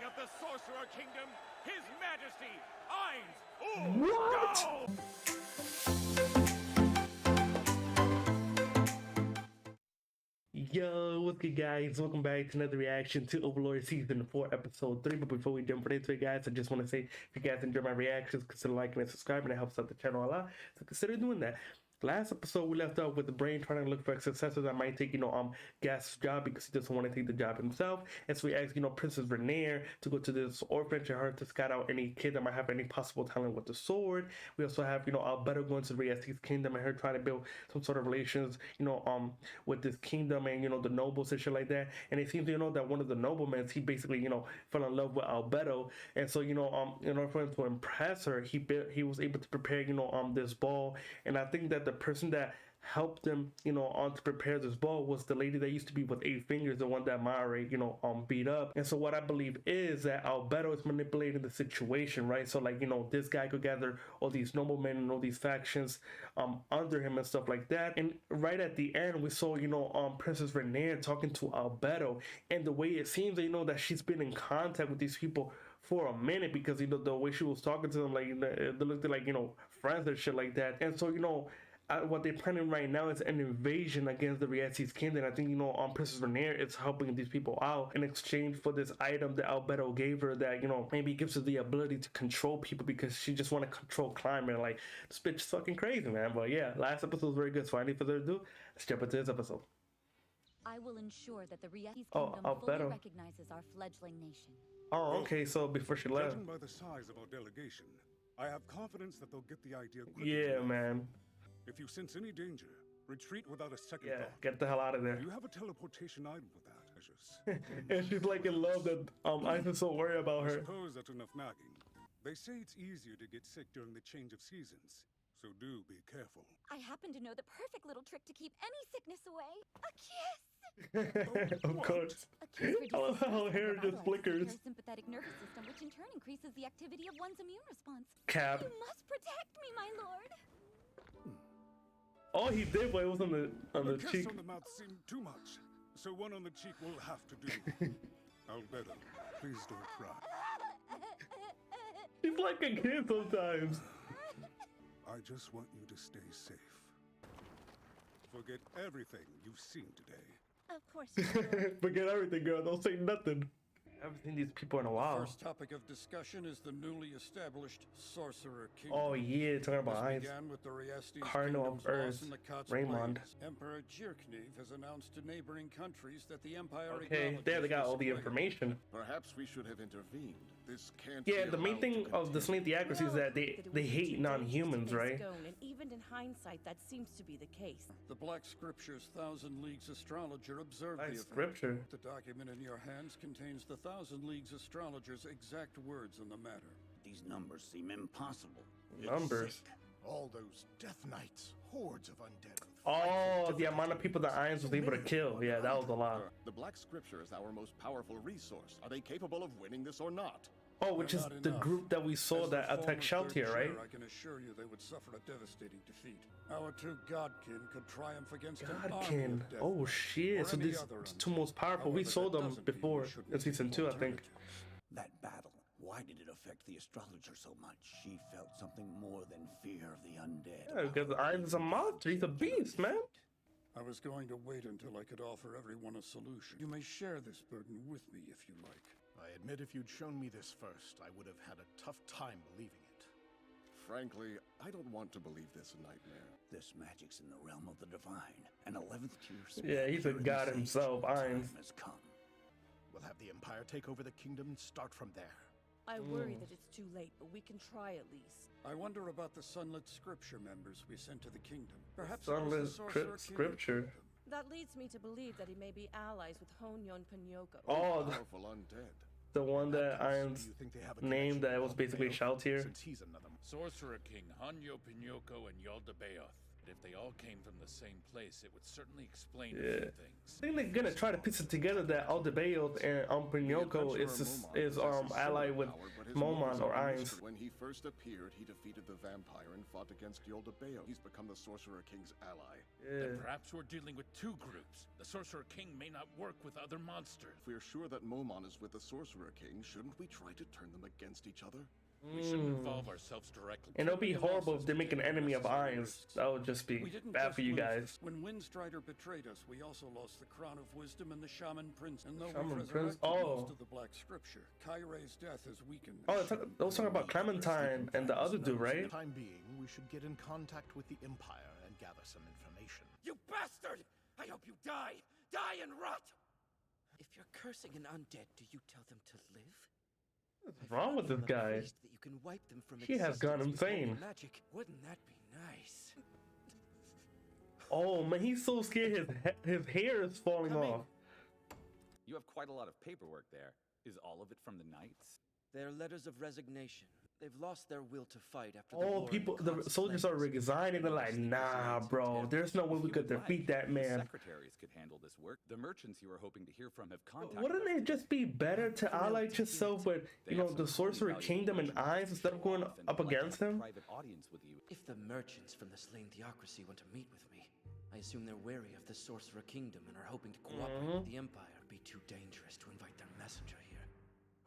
of the Sorcerer Kingdom, His Majesty, AINZ. What? Yo, what's good, guys? Welcome back to another reaction to Overlord Season 4, Episode 3. But before we jump right into it, guys, I just want to say, if you guys enjoy my reactions, consider liking and subscribing. It helps out the channel a lot, so consider doing that. Last episode, we left off with the brain trying to look for a successor that might take, Gas's job because he doesn't want to take the job himself. And so we asked, Princess Renair to go to this orphanage and her to scout out any kid that might have any possible talent with the sword. We also have, Albedo going to the Riesti's kingdom and her trying to build some sort of relations, with this kingdom and, the nobles and shit like that. And it seems, that one of the noblemen, he basically, fell in love with Albedo. And so, in order for him to impress her, he was able to prepare, this ball. And I think that the person that helped him, to prepare this ball was the lady that used to be with 8 fingers, the one that Mare, beat up. And so what I believe is that Albedo is manipulating the situation, right? So like, this guy could gather all these noblemen and all these factions under him and stuff like that. And right at the end, we saw, Princess Renair talking to Albedo, and the way it seems, that she's been in contact with these people for a minute, because the way she was talking to them, like they looked like friends and shit like that. And so what they're planning right now is an invasion against the Riesti's kingdom. I think Princess Renair is helping these people out in exchange for this item that Albedo gave her that maybe gives her the ability to control people, because she just want to control climate. Like, this bitch is fucking crazy, man. But yeah, last episode was very good, so any further ado, let's jump into this episode. I will ensure that the Riesti's kingdom fully recognizes our fledgling nation. Oh, okay, so before she left. Judging by the size of our delegation, I have confidence that they'll get the idea quickly. Yeah, man. If you sense any danger, retreat without a second thought. Get the hell out of there. Do you have a teleportation item with that, Precious? And she's like in love that I'm so worried about her. I suppose that's enough nagging. They say it's easier to get sick during the change of seasons, so do be careful. I happen to know the perfect little trick to keep any sickness away. A kiss! Of course. A kiss I love how her hair just flickers. Your sympathetic nervous system, which in turn increases the activity of one's immune response. Cap. You must protect me, my lord. Oh, he did, but it was on the kiss cheek. On the mouth seemed too much, so one on the cheek will have to do. Albedo, please don't cry. He's like a kid sometimes. I just want you to stay safe. Forget everything you've seen today. Of course. Forget everything, girl. Don't say nothing. I haven't seen these people in a while. First topic of discussion is the newly established Sorcerer Kingdom. Oh yeah, talking about AINZ. Began with the Riesti's Cardinal of Earth, Raymond. Emperor JIRCNIV has announced to neighboring countries that the Empire Okay, there they got all the information. Perhaps we should have intervened. This can't. Yeah, the main thing of the Slain Theocracy is that they hate non-humans, right? And even in hindsight, that seems to be the case. The Black Scripture's Thousand Leagues astrologer observed Black the Scripture. The document in your hands contains the Thousand Leagues astrologer's exact words on the matter. These numbers seem impossible. Numbers. Sick. All those death knights, hordes of undead. Oh, the amount of people that AINZ was able to kill. Yeah, that was a lot. The Black Scripture is our most powerful resource. Are they capable of winning this or not? Oh, which is the group that we saw that attacked Sheltier, right? I can assure you they would suffer a devastating defeat. Our two godkin could triumph against an army of Godkin. death Oh shit, so these two most powerful. We saw them before in season 2, I think. That battle, why did it affect the astrologer so much? She felt something more than fear of the undead. Yeah, because AINZ is a monster. He's a beast, man. I was going to wait until I could offer everyone a solution. You may share this burden with me if you like. I admit if you'd shown me this first, I would have had a tough time believing it. Frankly, I don't want to believe this nightmare. This magic's in the realm of the divine. An 11th tier spell. Yeah, he's a god himself, AINZ. Has come. We'll have the Empire take over the kingdom and start from there. I worry that it's too late, but we can try at least. I wonder about the Sunlit Scripture members we sent to the kingdom. Perhaps Sunlit Scripture. That leads me to believe that he may be allies with Honyon Panyoko. Oh, Powerful undead. the one that AINZ named that was basically Sheltier. Since he's another Sorcerer King Hanyo Pinoko and Yaldabaoth. If they all came from the same place, it would certainly explain a Yeah. few things. I think they're gonna try to piece it together that Aldebaoth and Pinocchio is allied with Momon or AINZ. When he first appeared, he defeated the vampire and fought against Yoldabaoth. He's become the Sorcerer King's ally. Then perhaps we're dealing with two groups. The Sorcerer King may not work with other monsters. If we're sure that Momon is with the Sorcerer King, shouldn't we try to turn them against each other? We shouldn't involve ourselves directly. And it'll be horrible if they make an enemy of AINZ. That would just be bad for you guys. When Windstrider betrayed us, we also lost the Crown of Wisdom and the Shaman Prince. And though Shaman we've Prince? resurrected Oh. most of the Black Scripture, Kairei's death has weakened. Oh, those talking about Clementine and the other dude, For right? the time being, we should get in contact with the Empire and gather some information. You bastard! I hope you die! Die and rot! If you're cursing an undead, do you tell them to live? What's wrong with this guy? That you can wipe them from He has gone existence with holy insane. Magic. Wouldn't that be nice? Oh man, he's so scared his hair is falling off. You have quite a lot of paperwork there. Is all of it from the Knights? They're letters of resignation. They've lost their will to fight after the Oh, war people, and the soldiers are resigning. They're like, nah, bro, there's no way we could defeat that man. Secretaries could handle this work. The merchants you were hoping to hear from have contacted Wouldn't it just be better to ally yourself with, you know, the Sorcerer Kingdom and AINZ instead of going up against him? Private audience with you. If the merchants from the slain theocracy want to meet with me, I assume they're wary of the Sorcerer Kingdom and are hoping to cooperate with the Empire. It'd be too dangerous to invite their messenger here.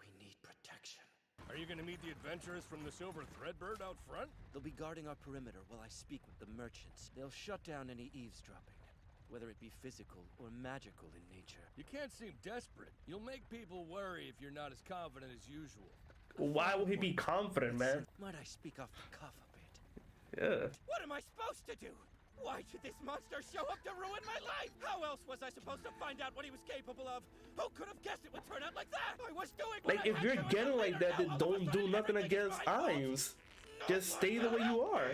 We need protection. Are you gonna meet the adventurers from the Silver Threadbird out front? They'll be guarding our perimeter while I speak with the merchants. They'll shut down any eavesdropping, whether it be physical or magical in nature. You can't seem desperate. You'll make people worry if you're not as confident as usual. Why would he be confident, man? Might I speak off the cuff a bit? Yeah. What am I supposed to do? Why did this monster show up to ruin my life? How else was I supposed to find out what he was capable of? Who could have guessed it would turn out like that? I was doing what Like, I if had you're to as a getting like leader. that, then Now all of a don't do sudden nothing everything is against my fault. AINZ. Just stay the way you are.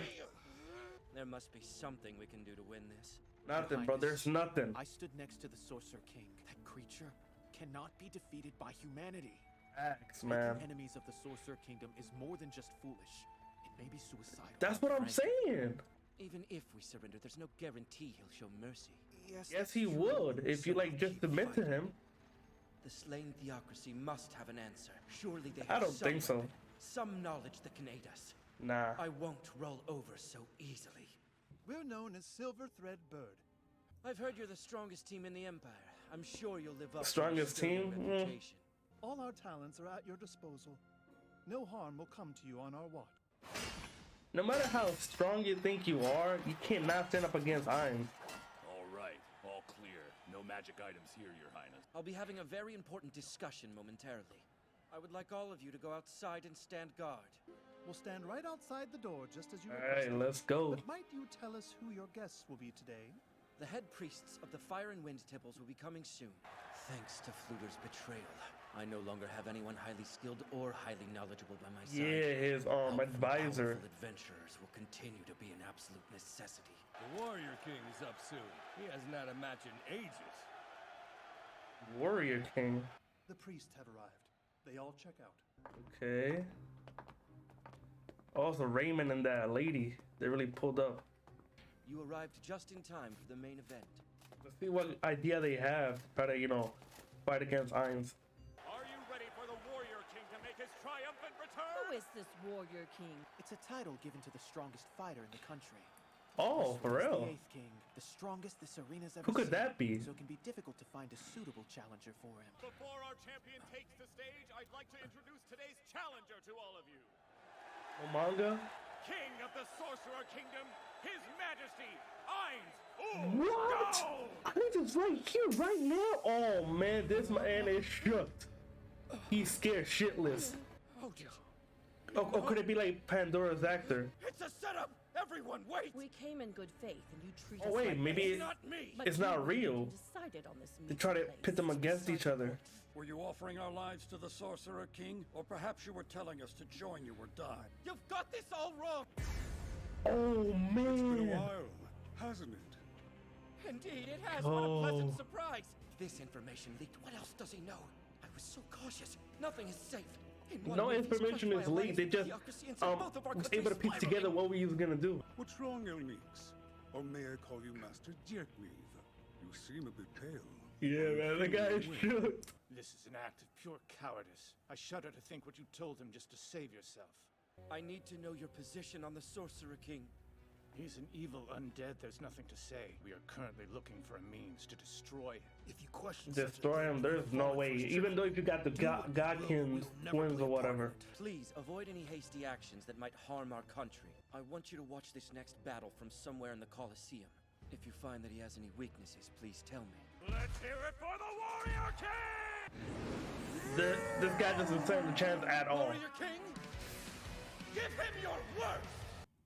There must be something we can do to win this. Nothing, bro. There's nothing. I stood next to the Sorcerer King. That creature cannot be defeated by humanity. Facts, man. Making enemies of the Sorcerer Kingdom is more than just foolish. It may be suicidal. That's what I'm saying. Even if we surrender, there's no guarantee he'll show mercy. Yes, he would if you like just submit to him. The slain theocracy must have an answer. Surely they I have don't think so. some knowledge that can aid us. Nah. I won't roll over so easily. We're known as Silver Thread Bird. I've heard you're the strongest team in the Empire. I'm sure you'll live up Strongest to your team? sterling reputation. All our talents are at your disposal. No harm will come to you on our watch. No matter how strong you think you are, you cannot stand up against AINZ. All right, all clear. No magic items here, Your Highness. I'll be having a very important discussion momentarily. I would like all of you to go outside and stand guard. We'll stand right outside the door just as you Alright, requested. let's go. But might you tell us who your guests will be today? The head priests of the Fire and Wind temples will be coming soon. Thanks to Fluter's betrayal, I no longer have anyone highly skilled or highly knowledgeable by my side. Yeah, his Helpful, advisor. powerful adventurers will continue to be an absolute necessity. The Warrior King is up soon. He hasn't had a match in ages. Warrior King. The priests have arrived. They all check out. Okay. Also, Raymond and that lady, they really pulled up. You arrived just in time for the main event. Let's see what idea they have to try to, you know, fight against AINZ. Are you ready for the Warrior King to make his triumphant return? Who is this Warrior King? It's a title given to the strongest fighter in the country. Oh, for He's real? The 8th King, the strongest this arena's ever Who could seen, that be? So it can be difficult to find a suitable challenger for him. Before our champion takes the stage, I'd like to introduce today's challenger to all of you. Manga? King of the Sorcerer Kingdom, His Majesty, AINZ. What? AINZ is right here, right now. Oh man, this man is shook. He's scared shitless. Oh, could it be like Pandora's actor? It's a setup! Everyone, wait! We came in good faith, and you treat Oh us wait, like maybe this. it- Not me! But it's you not already real. decided on this They try to meeting pit them place. against each other. Were you offering our lives to the Sorcerer King? Or perhaps you were telling us to join you or die? You've got this all wrong! Oh It's been a man. while, hasn't it? Indeed, it has. What a pleasant Oh. surprise! This information leaked. What else does he know? I was so cautious. Nothing is safe. In one No move, he's information crushed is my leaked. They alliance just with theocracy and sent both of our was able to countries piece together spiraling. what we was gonna do. What's wrong, Elnix? Or may I call you Master JIRCNIV? You seem a bit pale. Yeah, man, the guy is shook. This is an act of pure cowardice. I shudder to think what you told him just to save yourself. I need to know your position on the Sorcerer King. He's an evil undead, there's nothing to say. We are currently looking for a means to destroy him. If you question Destroy him, there's no way. Even though if you got the Godkin twins or whatever. Please avoid any hasty actions that might harm our country. I want you to watch this next battle from somewhere in the Colosseum. If you find that he has any weaknesses, please tell me. Let's hear it for the Warrior King! This guy doesn't stand a chance at all. Warrior King, give him your word!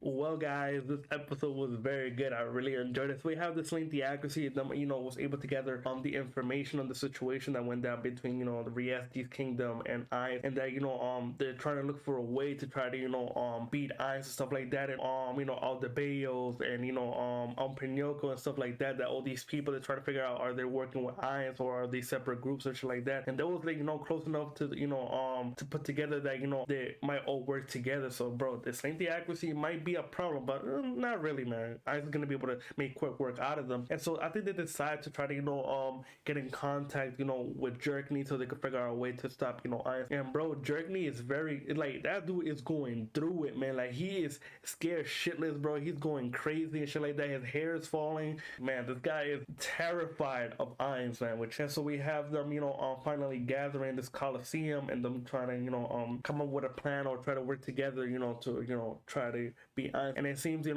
Well, guys, this episode was very good. I really enjoyed it. So we have this lengthy accuracy, was able to gather the information on the situation that went down between, the Riesti's kingdom and AINZ, and that, they're trying to look for a way to try to, beat AINZ and stuff like that, and, all the Bayos and, Pinocchio and stuff like that, that all these people, they're trying to figure out, are they working with AINZ or are they separate groups and shit like that, and that was, like, close enough to, to put together that, they might all work together. So, bro, this lengthy accuracy might be a problem, but not really, man. I was gonna be able to make quick work out of them, and so I think they decided to try to get in contact with JIRCNIV so they could figure out a way to stop AINZ. And bro, JIRCNIV is very, like, that dude is going through it, man. Like, he is scared shitless, bro. He's going crazy and shit like that. His hair is falling, man. This guy is terrified of AINZ, man. And so we have them finally gathering this Colosseum and them trying to come up with a plan or try to work together to try to be AINZ. And it seems that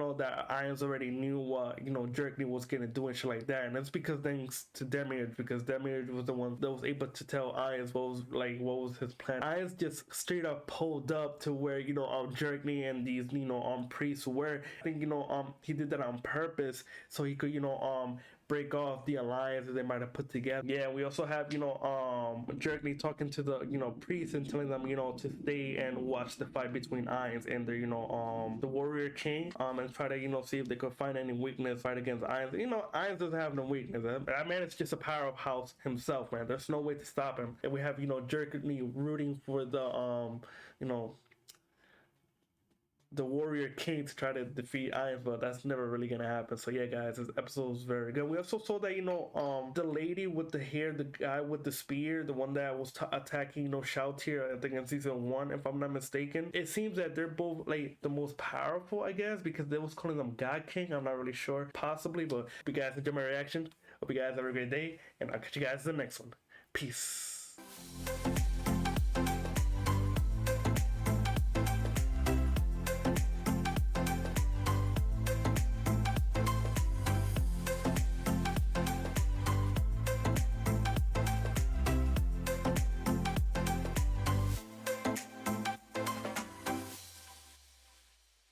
AINZ already knew what JIRCNIV was gonna do and shit like that, and it's because thanks to Demiurge, because Demiurge was the one that was able to tell AINZ what was his plan. AINZ just straight up pulled up to where JIRCNIV and these priests were. I think he did that on purpose so he could break off the alliance that they might have put together. Yeah, we also have JIRCNIV talking to the priests and telling them to stay and watch the fight between AINZ and the Warrior King, and try to see if they could find any weakness, fight against AINZ. AINZ doesn't have no weakness. That man is just a powerhouse himself, man. There's no way to stop him. And we have JIRCNIV rooting for the Warrior King to try to defeat AINZ, but that's never really gonna happen. So yeah, guys, this episode was very good. We also saw that the lady with the hair, the guy with the spear, the one that was attacking Shoutir, I think in season 1, if I'm not mistaken. It seems that they're both like the most powerful, I guess, because they was calling them God King. I'm not really sure, possibly. But if you guys enjoyed my reaction, hope you guys have a great day, and I'll catch you guys in the next one. Peace.